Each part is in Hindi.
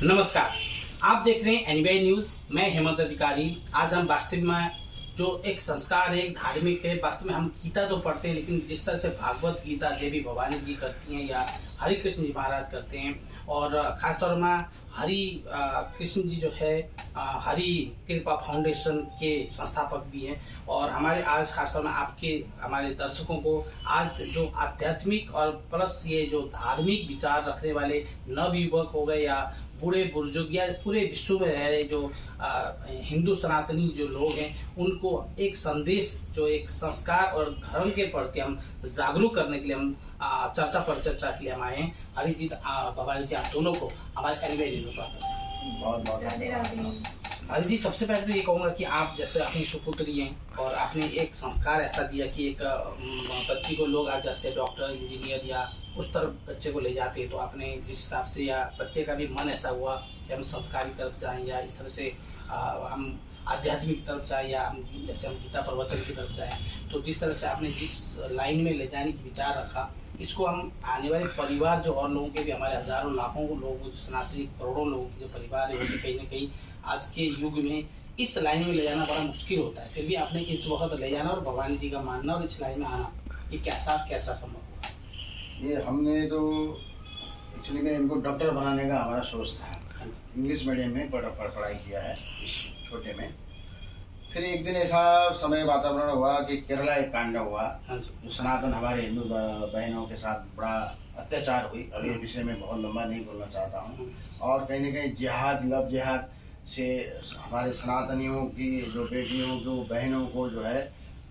नमस्कार, आप देख रहे हैं एनवीआई न्यूज। मैं हेमंत अधिकारी। आज हम वास्तव में जो एक संस्कार है, एक धार्मिक है। वास्तव में हम गीता तो पढ़ते हैं, लेकिन जिस तरह से भागवत गीता देवी भवानी जी करती हैं या हरि कृष्ण जी महाराज करते हैं, और खासतौर में हरि कृष्ण जी जो है हरि कृपा फाउंडेशन के संस्थापक भी हैं। और हमारे आज खासतौर में आपके हमारे दर्शकों को आज जो आध्यात्मिक और प्लस ये जो धार्मिक विचार रखने वाले नवयुवक हो गए या बूढ़े बुजुर्ग या पूरे विश्व में रह रहे जो हिंदू सनातनी जो लोग हैं, उनको एक संदेश जो एक संस्कार और धर्म के प्रति हम जागरूक करने के लिए हम चर्चा पर चर्चा के लिए हम आए हैं। हरिजीत भवानी जी, आप दोनों को हमारे एनवीआई न्यूज़ में स्वागत है। बहुत बहुत राधे राधे। हरि जी, सबसे पहले तो ये कहूँगा कि आप जैसे अपनी सुपुत्री हैं और आपने एक संस्कार ऐसा दिया कि एक बच्ची को लोग आज जैसे डॉक्टर इंजीनियर या उस तरफ बच्चे को ले जाते हैं, तो आपने जिस हिसाब से या बच्चे का भी मन ऐसा हुआ कि हम संस्कारी तरफ जाएं या इस तरह से हम आध्यात्मिक तरफ जाएं या हम जैसे हम गीता प्रवचन की तरफ जाएं, तो जिस तरह से आपने जिस लाइन में ले जाने की विचार रखा, इसको हम आने वाले परिवार जो और लोगों के भी हमारे हजारों लाखों लोगों जो सनातनी करोड़ों लोगों के जो परिवार है, वो भी कहीं ना कहीं आज के युग में इस लाइन में ले जाना बड़ा मुश्किल होता है। फिर भी आपने इस वक्त ले जाना और भगवान जी का मानना और इस लाइन में आना, ये कैसा संभव हुआ? ये हमने तो एक्चुअली में इनको डॉक्टर बनाने का हमारा सोच था। इंग्लिश मीडियम में पढ़ाई किया है इस छोटे में। फिर एक दिन ऐसा समय वातावरण हुआ कि केरला एक कांड हुआ जो सनातन हमारे हिंदू बहनों के साथ बड़ा अत्याचार हुई। अब ये विषय में बहुत लंबा नहीं बोलना चाहता हूँ। और कहीं ना कहीं जिहाद लव जिहाद से हमारे सनातनियों की जो बेटियों को बहनों को जो है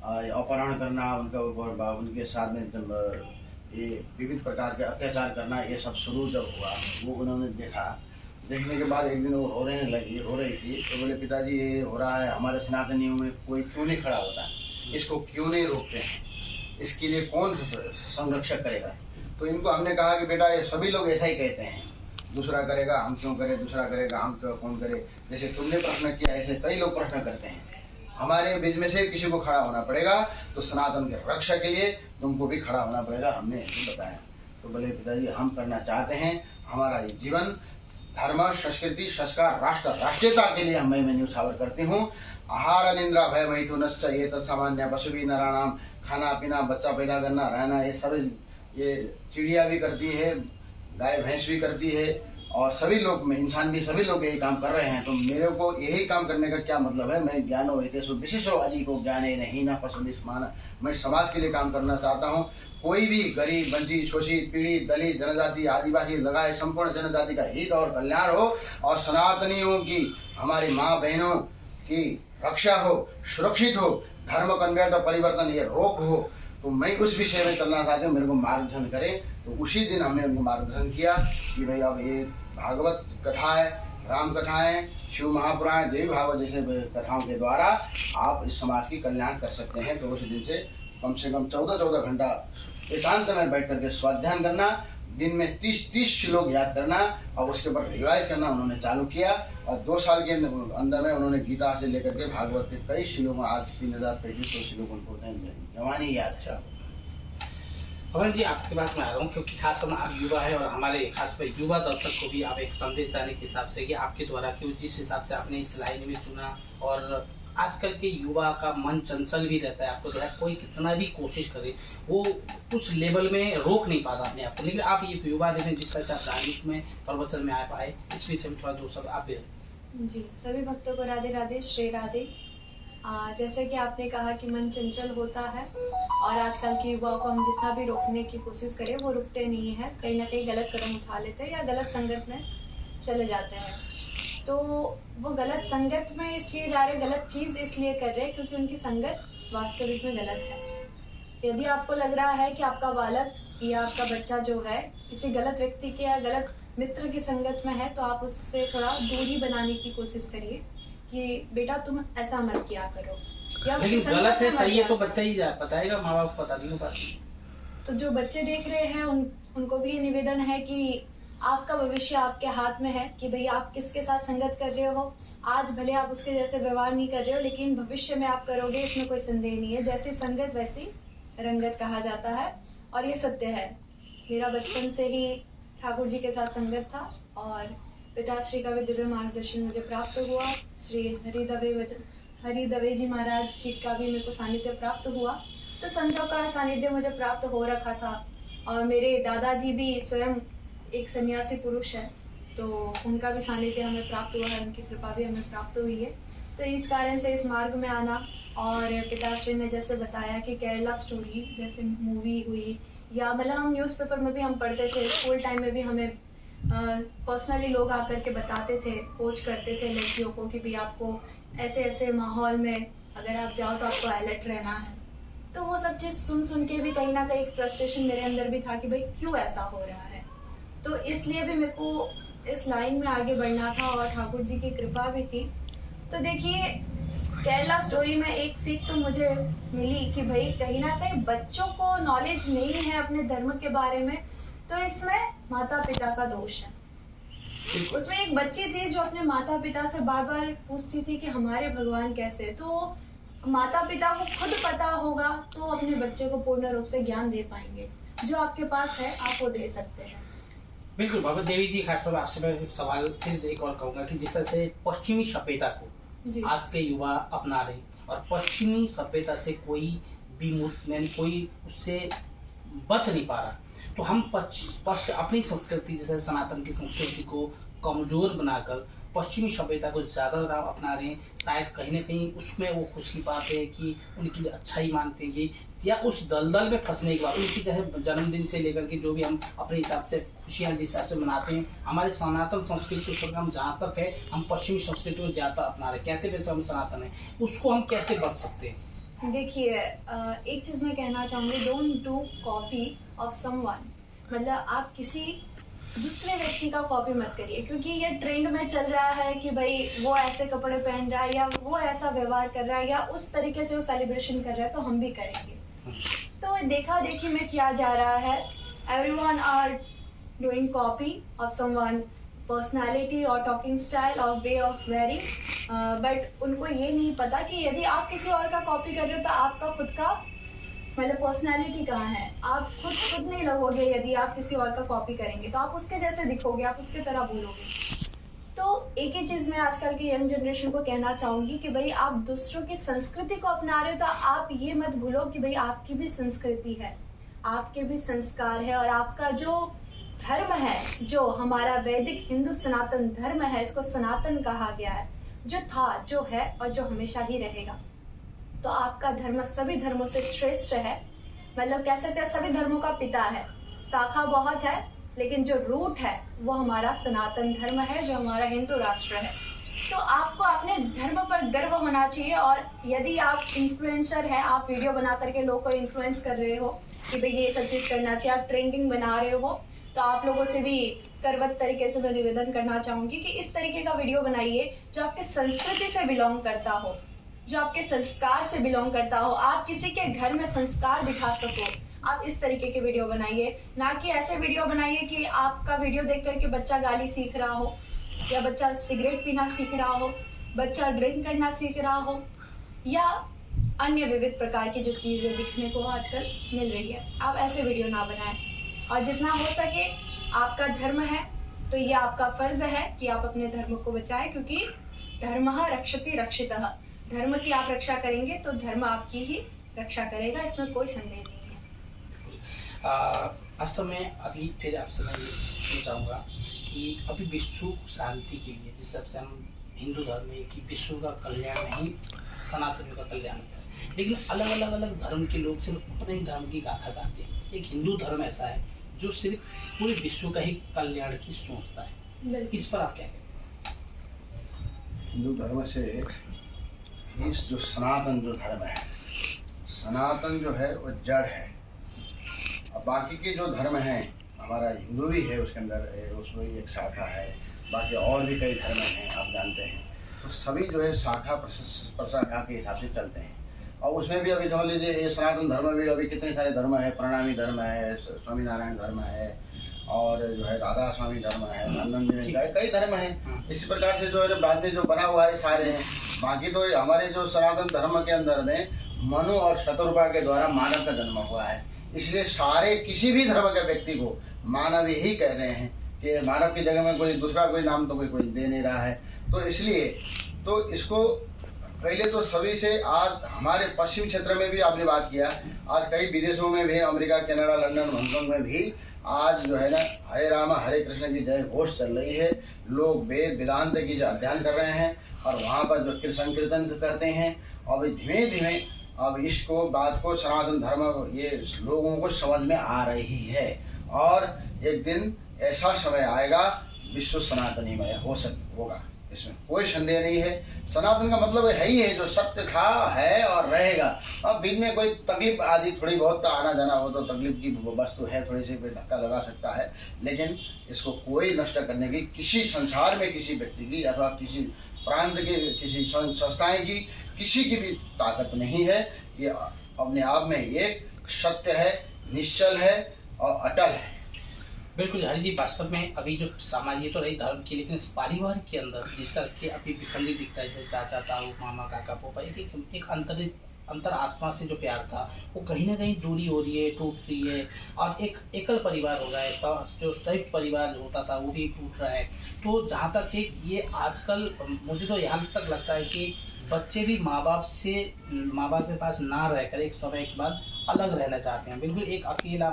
अपहरण करना, उनके साथ में ये विविध प्रकार के अत्याचार करना, ये सब शुरू जब हुआ वो उन्होंने देखने के बाद एक दिन वो रो रही थी। तो बोले, पिताजी ये हो रहा है, हमारे सनातनियों में कोई क्यों नहीं खड़ा होता, इसको क्यों नहीं रोकते हैं, इसके लिए कौन संरक्षक करेगा? तो इनको हमने कहा कि बेटा ये सभी लोग ऐसा ही कहते हैं, दूसरा करेगा हम क्यों करें, दूसरा करेगा हम क्यों कौन करे। जैसे तुमने प्रश्न किया ऐसे कई लोग प्रश्न करते हैं। हमारे बीच में से किसी को खड़ा होना पड़ेगा, तो सनातन के रक्षा के लिए तुमको भी खड़ा होना पड़ेगा, हमने बताया। तो बोले, पिताजी हम करना चाहते हैं, हमारा ये जीवन धर्म संस्कृति संस्कार राष्ट्र राष्ट्रीयता के लिए मैं न्यौछावर करती हूँ। आहार निंद्रा भय मैथुनस्य ये तत्सामान्य पशुभी नराणाम, खाना पीना बच्चा पैदा करना रहना ये सब ये चिड़िया भी करती है, गाय भैंस भी करती है, और सभी लोग में इंसान भी सभी लोग यही काम कर रहे हैं। तो मेरे को यही काम करने का क्या मतलब है? मैं ज्ञानो हितेषु विशेषो आदि को ज्ञाने नहीं ना पशुनिष्मान, मैं समाज के लिए काम करना चाहता हूँ। कोई भी गरीब वंचित शोषित पीड़ित दलित जनजाति आदिवासी लगाए संपूर्ण जनजाति का हित और कल्याण हो, और सनातनियों की हमारी माँ बहनों की रक्षा हो, सुरक्षित हो, धर्म कन्वर्ट और परिवर्तन ये रोक हो। तो मैं उस विषय में चलना चाहती हूँ, मेरे को मार्गदर्शन करें। तो उसी दिन हमने उनको मार्गदर्शन किया कि भाई अब ये भागवत कथाएं, राम कथाएं, शिव महापुराण, देवी भागवत जैसे कथाओं के द्वारा आप इस समाज की कल्याण कर सकते हैं। तो उसी दिन से कम 14 घंटा एकांत में बैठ करके स्वाध्याय करना, दिन में 30 श्लोक याद करना और उसके ऊपर रिवाइज करना उन्होंने चालू किया। और 2 साल के अंदर में उन्होंने गीता से लेकर के भागवत के कई श्लोक में आज 3350 श्लोक उनको जवानी याद है। भवन जी, आपके पास मैं आ रहा हूँ क्योंकि खासतौर में आप युवा है और हमारे खासतौर पर युवा दर्शक को भी आप एक संदेश जाने के हिसाब से कि आपके द्वारा क्यों जिस हिसाब से आपने इस लाइन में चुना। और आजकल के युवा का मन चंचल भी रहता है, आपको जो है कोई कितना भी कोशिश करे वो उस लेवल में रोक नहीं पाता अपने आप को, लेकिन आप ये युवा देखें जिस तरह से आप धार्मिक में प्रवचन में आ पाए, इस विषय में थोड़ा 2 शब्द आप भी। जी, सभी भक्तों को राधे राधे, श्री राधे। जैसे कि आपने कहा कि मन चंचल होता है और आजकल के युवाओं को हम जितना भी रोकने की कोशिश करें वो रुकते नहीं है, कहीं ना कहीं गलत कदम उठा लेते हैं या गलत संगत में चले जाते हैं। तो वो गलत संगत में इसलिए जा रहे, गलत चीज़ इसलिए कर रहे हैं क्योंकि उनकी संगत वास्तविक में गलत है। यदि आपको लग रहा है कि आपका बालक या आपका बच्चा जो है किसी गलत व्यक्ति के या गलत मित्र की संगत में है, तो आप उससे थोड़ा दूरी बनाने की कोशिश करिए कि बेटा तुम ऐसा मत किया करो। या लेकिन गलत है सही है तो बच्चा ही बताएगा, माँ बाप पता नहीं होगा। तो जो बच्चे देख रहे हैं उनको भी ये निवेदन है कि आपका भविष्य आपके हाथ में है कि भाई आप किसके साथ संगत कर रहे हो। आज भले आप उसके जैसे व्यवहार नहीं कर रहे हो, लेकिन भविष्य में आप करोगे, इसमें कोई संदेह नहीं है। जैसी संगत वैसी रंगत कहा जाता है और ये सत्य है। मेरा बचपन से ही ठाकुर जी के साथ संगत था और पिताश्री का भी दिव्य मार्गदर्शन मुझे प्राप्त हुआ। श्री हरि दवे जी महाराज जी का भी मेरे को सानिध्य प्राप्त हुआ। तो संतों का सानिध्य मुझे प्राप्त हो रखा था और मेरे दादाजी भी स्वयं एक सन्यासी पुरुष है, तो उनका भी सानिध्य हमें प्राप्त हुआ है, उनकी कृपा भी हमें प्राप्त हुई है। तो इस कारण से इस मार्ग में आना, और पिताश्री ने जैसे बताया कि केरला स्टोरी जैसे मूवी हुई, या मतलब हम न्यूज़पेपर में भी हम पढ़ते थे, स्कूल टाइम में भी हमें पर्सनली लोग आकर के बताते थे, कोच करते थे लड़कियों को कि भाई आपको ऐसे ऐसे माहौल में अगर आप जाओ तो आपको अलर्ट रहना है। तो वो सब चीज़ सुन के भी कहीं ना कहीं एक फ्रस्ट्रेशन मेरे अंदर भी था कि भाई क्यों ऐसा हो रहा है। तो इसलिए भी मेरे को इस लाइन में आगे बढ़ना था और ठाकुर जी की कृपा भी थी। तो देखिए, केरला स्टोरी में एक सीख तो मुझे मिली कि भाई कहीं ना कहीं बच्चों को नॉलेज नहीं है अपने धर्म के बारे में, तो इसमें माता पिता का दोष है। उसमें एक बच्ची थी जो अपने माता पिता से बार बार पूछती थी कि हमारे भगवान कैसे, तो माता पिता को खुद पता होगा तो अपने बच्चे को पूर्ण रूप से ज्ञान दे पाएंगे। जो आपके पास है आप वो दे सकते हैं। बिल्कुल बाबा देवी जी, खासकर आपसे मैं एक सवाल फिर एक और कहूंगा कि जिस तरह से पश्चिमी सभ्यता को आज के युवा अपना रहे और पश्चिमी सभ्यता से कोई विमुक्त यानी कोई उससे बच नहीं पा रहा, तो हम अपनी संस्कृति जैसे सनातन की संस्कृति को कमजोर बनाकर पश्चिमी सभ्यता को ज्यादा अपना रहे हैं। शायद कहीं ना कहीं उसमें वो खुशी पाते हैं कि उनकी अच्छाई मानते हैं, या उस दलदल में फंसने के बाद उनकी चाहे जन्मदिन से लेकर के जो भी हम अपने हिसाब से खुशियाँ जिस हिसाब से मनाते हैं, हमारे सनातन संस्कृति को हम जहाँ तक है हम पश्चिमी संस्कृति को ज्यादा अपना रहे, कहते वैसे हम सनातन है, उसको हम कैसे बच सकते हैं? देखिए, एक चीज मैं कहना चाहूंगी, don't do copy of someone. मतलब आप किसी दूसरे व्यक्ति का कॉपी मत करिए, क्योंकि ये ट्रेंड में चल रहा है कि भाई वो ऐसे कपड़े पहन रहा है या वो ऐसा व्यवहार कर रहा है या उस तरीके से वो सेलिब्रेशन कर रहा है तो हम भी करेंगे। तो देखा देखी में किया जा रहा है। Everyone are doing copy of someone personality और टॉकिंग स्टाइल और वे ऑफ वेयरिंग, बट उनको ये नहीं पता कि यदि आप किसी और का कॉपी कर रहे हो तो आपका खुद का मतलब पर्सनालिटी कहाँ है। आप खुद नहीं लगोगे। यदि आप किसी और का कॉपी करेंगे तो आप उसके जैसे दिखोगे, आप उसके तरह बोलोगे। तो एक ही चीज मैं आजकल की यंग जनरेशन को कहना चाहूंगी कि भाई आप दूसरों की संस्कृति को अपना रहे हो तो आप ये मत भूलो कि भाई आपकी भी संस्कृति है, आपके भी संस्कार है, और आपका जो धर्म है, जो हमारा वैदिक हिंदू सनातन धर्म है, इसको सनातन कहा गया है, जो था, जो है और जो हमेशा ही रहेगा। तो आपका धर्म सभी धर्मों से श्रेष्ठ है। मतलब कह सकते हैं सभी धर्मों का पिता है। शाखा बहुत है लेकिन जो रूट है वो हमारा सनातन धर्म है, जो हमारा हिंदू राष्ट्र है। तो आपको अपने धर्म पर गर्व होना चाहिए। और यदि आप इन्फ्लुएंसर हैं, आप वीडियो बना करके लोगों को इन्फ्लुएंस कर रहे हो कि भाई ये सब चीज़ करना चाहिए, आप ट्रेंडिंग बना रहे हो, तो आप लोगों से भी करवत तरीके से मैं निवेदन करना चाहूँगी कि इस तरीके का वीडियो बनाइए जो आपके संस्कृति से बिलोंग करता हो, जो आपके संस्कार से बिलोंग करता हो, आप किसी के घर में संस्कार बिठा सको। आप इस तरीके के वीडियो बनाइए, ना कि ऐसे वीडियो बनाइए कि आपका वीडियो देख करके बच्चा गाली सीख रहा हो, या बच्चा सिगरेट पीना सीख रहा हो, बच्चा ड्रिंक करना सीख रहा हो, या अन्य विविध प्रकार की जो चीज़ें दिखने को आजकल मिल रही है। आप ऐसे वीडियो ना बनाएं। और जितना हो सके, आपका धर्म है तो ये आपका फर्ज है कि आप अपने धर्म को बचाएं, क्योंकि धर्मः रक्षति रक्षितः। धर्म की आप रक्षा करेंगे तो धर्म आपकी ही रक्षा करेगा, इसमें कोई संदेह नहीं है। वास्तव में अभी फिर आपसे मैं ये पूछना चाहूँगा कि अभी विश्व शांति के लिए जिस सबसे हम हिंदू धर्म में कि विश्व का कल्याण नहीं सनातनियों का कल्याण होता है, लेकिन अलग धर्म के लोग सिर्फ अपने ही धर्म की गाथा गाते हैं। एक हिंदू धर्म ऐसा है जो सिर्फ पूरे विश्व का ही कल्याण की सोचता है, इस पर आप क्या कहते हैं? हिंदू धर्म से इस जो सनातन जो धर्म है, सनातन जो है वो जड़ है। अब बाकी के जो धर्म हैं, हमारा हिंदू भी है उसके अंदर, उसमें एक शाखा है, बाकी और भी कई धर्म हैं आप जानते हैं। तो सभी जो है शाखा प्रशाखा के हिसाब से चलते हैं। और उसमें भी अभी समझ लीजिए ये सनातन धर्म भी अभी कितने सारे धर्म है, प्रणामी धर्म है, स्वामी नारायण धर्म है, और जो है राधा स्वामी धर्म है, नंदन कई धर्म हैं। इसी प्रकार से जो है बाद में जो बना हुआ है सारे हैं। बाकी तो हमारे जो सनातन धर्म के अंदर में मनु और शतरूपा के द्वारा मानव का जन्म हुआ है, इसलिए सारे किसी भी धर्म के व्यक्ति को मानव ही कह रहे हैं कि मानव की जगह में कोई दूसरा कोई नाम तो कोई दे नहीं रहा है। तो इसलिए तो इसको पहले तो सभी से, आज हमारे पश्चिम क्षेत्र में भी आपने बात किया, आज कई विदेशों में भी, अमेरिका, कनाडा, लंदन, हांगकांग में भी आज जो है ना हरे राम हरे कृष्ण की जय घोष चल रही है। लोग वेद वेदांत की अध्ययन कर रहे हैं और वहाँ पर जो संकीर्तन करते हैं। और धीमे धीमे अब इसको बात को सनातन धर्म ये लोगों को समझ में आ रही है। और एक दिन ऐसा समय आएगा विश्व सनातनीमय होगा, इसमें कोई संदेह नहीं है। सनातन का मतलब है ही है जो सत्य था, है और रहेगा। अब बीच में कोई तकलीफ आदि थोड़ी बहुत आना जाना हो तो तकलीफ की वस्तु है, थोड़ी सी कोई धक्का लगा सकता है, लेकिन इसको कोई नष्ट करने की किसी संसार में किसी व्यक्ति की अथवा किसी प्रांत की किसी संस्थाएं की किसी की भी ताकत नहीं है। ये अपने आप में एक सत्य है, निश्चल है और अटल है। बिल्कुल हरि जी, वास्तव में अभी जो समाज ये तो रही धर्म की, लेकिन इस परिवार के अंदर जिस तरह के अभी विखंडित दिखता है, जैसे चाचा ताऊ मामा काका पोपा, एक अंतर आत्मा से जो प्यार था वो कहीं ना कहीं दूरी हो रही है, टूट रही है। और एक एकल परिवार हो रहा है, जो संयुक्त परिवार होता था वो भी टूट रहा है। तो जहाँ तक है ये आजकल मुझे तो यहाँ तक लगता है कि बच्चे भी माँ बाप के पास ना रहकर एक समय के बाद अलग रहना चाहते हैं। बिल्कुल एक अकेला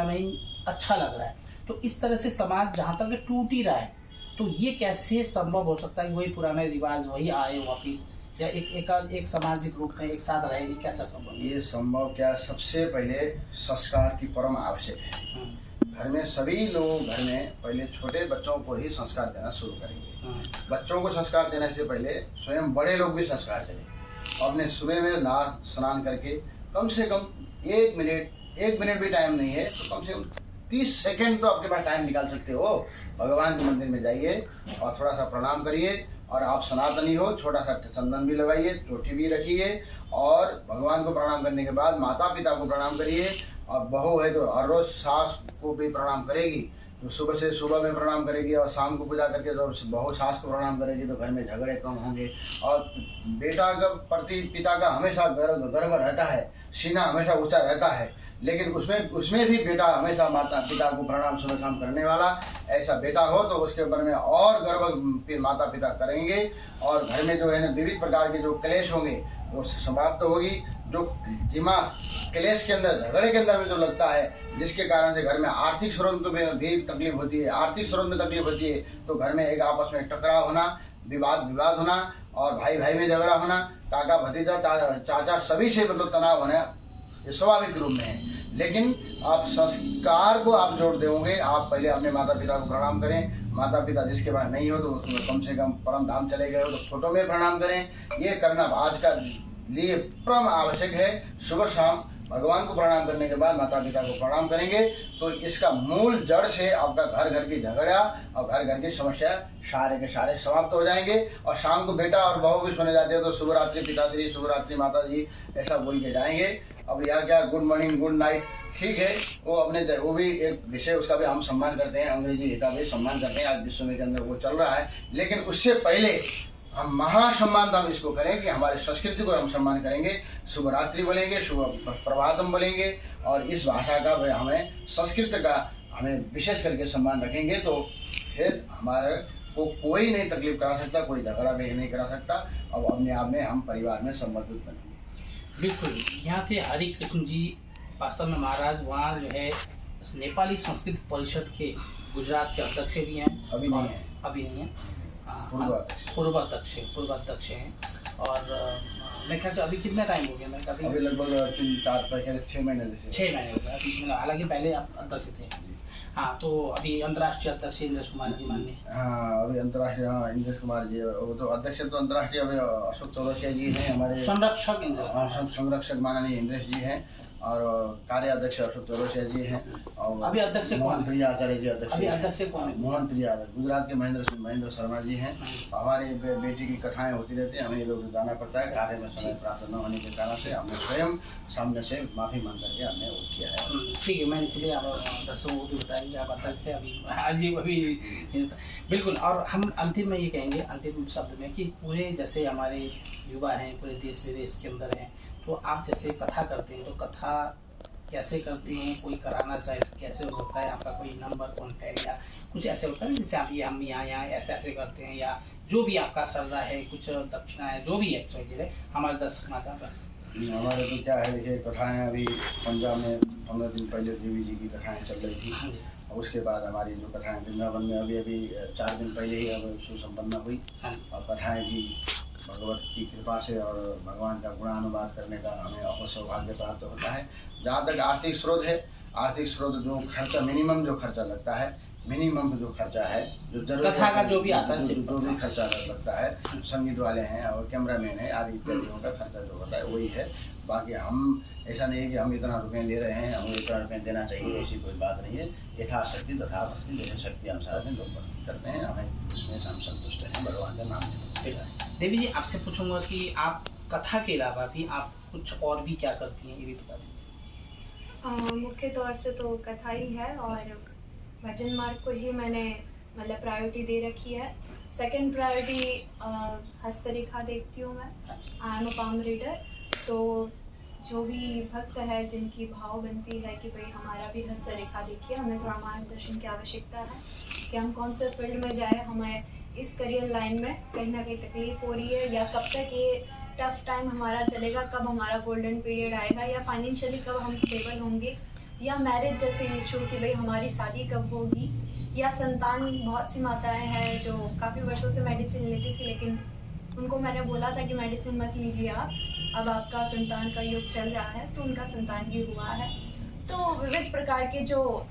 में ही अच्छा लग रहा है। तो इस तरह से समाज जहाँ तक टूट ही रहा है, तो ये कैसे संभव हो सकता है कि वही पुराने रिवाज वही आए वापिस, या एक सामाजिक रूप में एक साथ रहेगी, कैसा संभव? ये संभव क्या, सबसे पहले संस्कार की परम आवश्यक है। घर में सभी लोग घर में पहले छोटे बच्चों को ही संस्कार देना शुरू करेंगे। बच्चों को संस्कार देने से पहले स्वयं बड़े लोग भी संस्कार करें। अपने सुबह में नहा स्नान करके कम से कम 1 मिनट भी टाइम नहीं है तो कम से कम 30 सेकंड तो आपके पास टाइम निकाल सकते हो। भगवान के मंदिर में जाइए और थोड़ा सा प्रणाम करिए। और आप सनातनी हो, छोटा सा चंदन भी लगाइए, चोटी भी रखिए और भगवान को प्रणाम करने के बाद माता पिता को प्रणाम करिए। और बहू है तो हर रोज सास को भी प्रणाम करेगी, तो सुबह में प्रणाम करेगी और शाम को पूजा करके जब बहू सास को प्रणाम करेगी तो घर में झगड़े कम होंगे। और बेटा का प्रति पिता का हमेशा गर्व रहता है, सीना हमेशा ऊंचा रहता है, लेकिन उसमें भी बेटा हमेशा माता पिता को प्रणाम सुबह शाम करने वाला ऐसा बेटा हो तो उसके ऊपर में और गर्व माता पिता करेंगे। और घर में जो है ना विविध प्रकार के जो क्लेश होंगे वो समाप्त होगी। जो दिमाग क्लेश के अंदर, झगड़े के अंदर में जो लगता है, जिसके कारण से घर में आर्थिक स्रोत में भी तकलीफ होती है, आर्थिक स्रोत में तकलीफ होती है, तो घर में एक आपस में टकराव होना, विवाद होना और भाई में झगड़ा होना, काका भतीजा चाचा सभी से मतलब तनाव होना, ये स्वाभाविक रूप में है। लेकिन आप संस्कार को आप जोड़ दोगे। आप पहले अपने माता पिता को प्रणाम करें। माता पिता जिसके पास नहीं हो तो कम से कम परम धाम चले गए हो तो छोटों में प्रणाम करें। ये करना आज का लिए परम आवश्यक है। सुबह शाम भगवान को प्रणाम करने के बाद माता पिता को प्रणाम करेंगे तो इसका मूल जड़ से आपका घर की झगड़ा और घर की समस्या सारे के सारे समाप्त हो जाएंगे। और शाम को बेटा और बहू भी सोने जाते हैं तो शुभ रात्रि पिताश्री, शुभ रात्रि माता जी ऐसा बोल के जाएंगे। अब यह क्या गुड मॉर्निंग गुड नाइट ठीक है, वो भी एक विषय, उसका भी हम सम्मान करते हैं, अंग्रेजी का भी सम्मान करते हैं। आज विश्व में के अंदर वो चल रहा है, लेकिन उससे पहले हम महासम्मान हम इसको करें कि हमारे संस्कृति को हम सम्मान करेंगे। शुभ रात्रि बोलेंगे, शुभ प्रभातम बोलेंगे और इस भाषा का हमें संस्कृत का हमें विशेष करके सम्मान रखेंगे तो फिर हमारे को कोई नहीं तकलीफ करा सकता, कोई झगड़ा भी नहीं करा सकता। अब अपने आप में हम परिवार में संबंधित बनेंगे। बिल्कुल। यहाँ थे हरि कृष्ण जी, वास्तव में महाराज वहाँ जो है नेपाली संस्कृत परिषद के गुजरात के अध्यक्ष भी हैं। अभी नहीं है पूर्वाध्यक्ष हैं। और मैं ख्याल से अभी कितना टाइम हो गया? मैं अभी लगभग 6 महीने हो गए। हालांकि पहले आप अध्यक्ष थे। हाँ, तो अभी अंतर्राष्ट्रीय अध्यक्ष इंद्रेश कुमार जी माननीय। हाँ, अभी अंतर्राष्ट्रीय इंद्रेश कुमार जी, वो तो अध्यक्ष तो अंतर्राष्ट्रीय अभी अशोक चौरसिया जी हैं हमारे संरक्षक माननीय इंद्रेश जी हैं और कार्याध्यक्ष अशोक चौरसिया जी हैं। और अभी अध्यक्ष मोहन प्रिया आचार्य जी अध्यक्ष कौन है? मोहन प्रिया गुजरात के महेंद्र शर्मा जी हैं। हमारी बेटी की कथाएं होती रहती हैं, हमें लोग जाना पड़ता है, कार्य में समय प्राप्त न होने के कारण से हमने स्वयं सामने से माफी मांग करके हमने वो किया है। ठीक है, मैंने इसलिए आप दर्शकों को भी बताया कि आप अध्यक्ष थे अभी बिल्कुल। और हम अंतिम में ये कहेंगे, अंतिम शब्द में, कि पूरे जैसे हमारे युवा हैं पूरे देश विदेश के अंदर हैं, तो आप जैसे कथा करते हैं तो कथा कैसे करते हैं, कोई कराना चाहे तो कैसे हो सकता है, आपका कोई नंबर कॉन्टैक्ट या कुछ ऐसे होता है ना, जैसे आप ये हम यहाँ ऐसे ऐसे करते हैं, या जो भी आपका श्रद्धा है, कुछ दक्षिणा है, जो भी एक्सवाइजेड है, हमारे दर्शक समाचार रख सकते हमारे तो क्या है, देखिए कथाएं अभी पंजाब में 15 दिन पहले देवी जी की कथाएं चल रही थी, हैं। और उसके बाद हमारी जो कथाएं वृंदावन में अभी 4 दिन पहले ही अब सुसंपन्न हुई, हाँ। और कथाएं भी भगवत की कृपा से और भगवान का गुणानुवाद करने का हमें और सौभाग्य प्राप्त होता है। जहाँ तक आर्थिक स्रोत है, आर्थिक स्रोत जो खर्चा मिनिमम जो खर्चा लगता है, मिनिमम जो खर्चा है, जो जरूरत कथा का जो भी आता है, जो भी खर्चा लगता है, संगीत वाले हैं और कैमरामैन है आदि इत्यादियों का खर्चा जो होता है वही है। बाकी हम ऐसा नहीं है कि हम इतना रुपये ले रहे हैं, हमें इतना रुपये देना चाहिए, ऐसी कोई बात नहीं है। यथाशक्ति तथा जैसे शक्ति अनुसार में लोग भक्ति करते हैं, हमें इसमें हम संतुष्ट हैं, भगवान का नाम लेते हैं। देवी जी, आपसे पूछूंगा कि आप कथा के अलावा भी आप कुछ और भी क्या करती हैं, ये भी बता दीजिए। मुख्य तौर से तो कथा ही है, और भजन मार्ग को ही मैंने मतलब प्रायोरिटी दे रखी है। सेकंड प्रायोरिटी हस्तरेखा देखती हूँ मैं, I am a palm reader. तो जो भी भक्त है जिनकी भाव बनती है कि भाई हमारा भी हस्तरेखा देखिए, हमें थोड़ा मार्गदर्शन की आवश्यकता है कि हम कौन से फील्ड में जाए, हमें इस करियर लाइन में कहीं ना कहीं तकलीफ हो रही है, या कब तक ये टफ टाइम हमारा चलेगा, कब हमारा गोल्डन पीरियड आएगा, या फाइनेंशियली कब हम स्टेबल होंगे, या मैरिज जैसे इशू कि भाई हमारी शादी कब होगी, या संतान। बहुत सी माताएं हैं जो काफ़ी वर्षों से मेडिसिन लेती थी, लेकिन उनको मैंने बोला था कि मेडिसिन मत लीजिए आप, अब आपका संतान का युग चल रहा है, तो उनका संतान भी हुआ है। तो विविध प्रकार के जो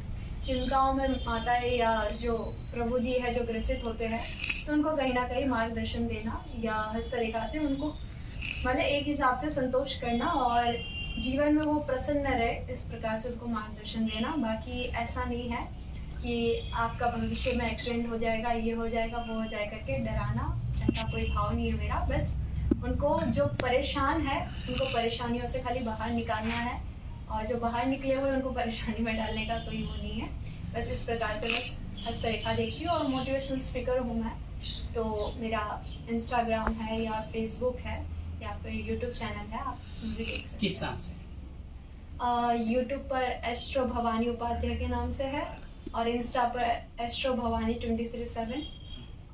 चिंताओं में माताएं या जो प्रभु जी है जो ग्रसित होते हैं, तो उनको कहीं ना कहीं मार्गदर्शन देना या हस्तरेखा से उनको मतलब एक हिसाब से संतोष करना, और जीवन में वो प्रसन्न रहे, इस प्रकार से उनको मार्गदर्शन देना। बाकी ऐसा नहीं है कि आपका भविष्य में एक्सीडेंट हो जाएगा, ये हो जाएगा, वो हो जाएगा करके डराना, ऐसा कोई भाव नहीं है मेरा। बस उनको जो परेशान है उनको परेशानियों से खाली बाहर निकालना है, और जो बाहर निकले हुए उनको परेशानी में डालने का कोई वो नहीं है। बस इस प्रकार से बस हस्तरेखा देखती हूँ, और मोटिवेशनल स्पीकर हूँ मैं। तो मेरा इंस्टाग्राम है या फेसबुक है या फिर यूट्यूब चैनल है, आप उसमें भी देख सकते किस नाम से? यूट्यूब पर एस्ट्रो भवानी उपाध्याय के नाम से है, और इंस्टा पर एस्ट्रो भवानी 23/7,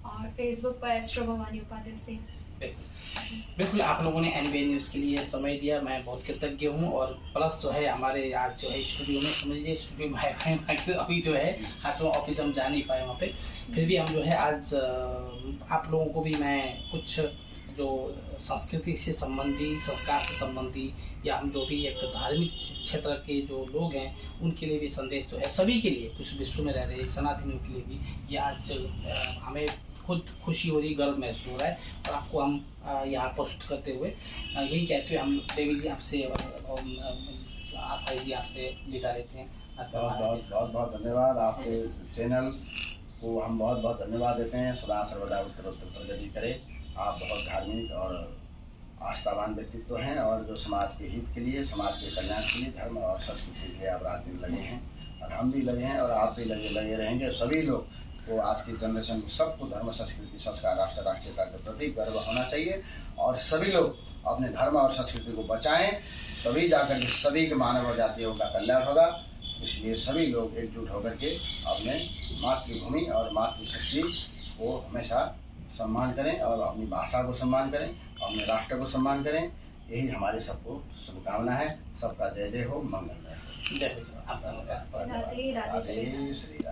और फेसबुक पर एस्ट्रो भवानी उपाध्याय से। बिल्कुल, आप लोगों ने एनबीए न्यूज़ के लिए समय दिया, मैं बहुत कृतज्ञ हूँ। और प्लस जो है हमारे आज जो है स्टूडियो में, समझिए स्टूडियो में अभी जो है हाथों ऑफिस हम जा नहीं पाए वहाँ पे, फिर भी हम जो है आज आप लोगों को भी मैं कुछ जो संस्कृति से संबंधी, संस्कार से संबंधी, या हम जो भी एक धार्मिक क्षेत्र के जो लोग हैं उनके लिए भी संदेश जो है, सभी के लिए, कुछ विश्व में रह रहे सनातनियों के लिए भी, ये आज हमें खुद खुशी हो रही, गर्व महसूस हो रहा है। और आपको हम यहाँ पोस्ट करते हुए यही कहते हुए हम देवी जी आपसे आप भाई जी आपसे विदा लेते हैं। बहुत धन्यवाद। आपके चैनल को हम बहुत धन्यवाद देते हैं। सदा सर्वदा उत्तर प्रगति करे। आप बहुत धार्मिक और आस्थावान व्यक्तित्व हैं, और जो समाज के हित के लिए, समाज के कल्याण के लिए, धर्म और संस्कृति के लिए आप रात दिन लगे हैं, और हम भी लगे हैं, और आप भी लगे रहेंगे। सभी लोग को, आज की जनरेशन को, सबको धर्म, संस्कृति, संस्कार, राष्ट्रीयता के प्रति गर्व होना चाहिए, और सभी लोग अपने धर्म और संस्कृति को बचाएं, तभी जाकर के सभी के मानव जातियों का कल्याण होगा। इसलिए सभी लोग एकजुट होकर के अपने मातृभूमि और मातृशक्ति को हमेशा सम्मान करें, और अपनी भाषा को सम्मान करें, अपने राष्ट्र को सम्मान करें। यही हमारे सबको शुभकामना है। सबका जय जय हो, मंगलमय हो। जय हो। राधे राधे। श्री राधे।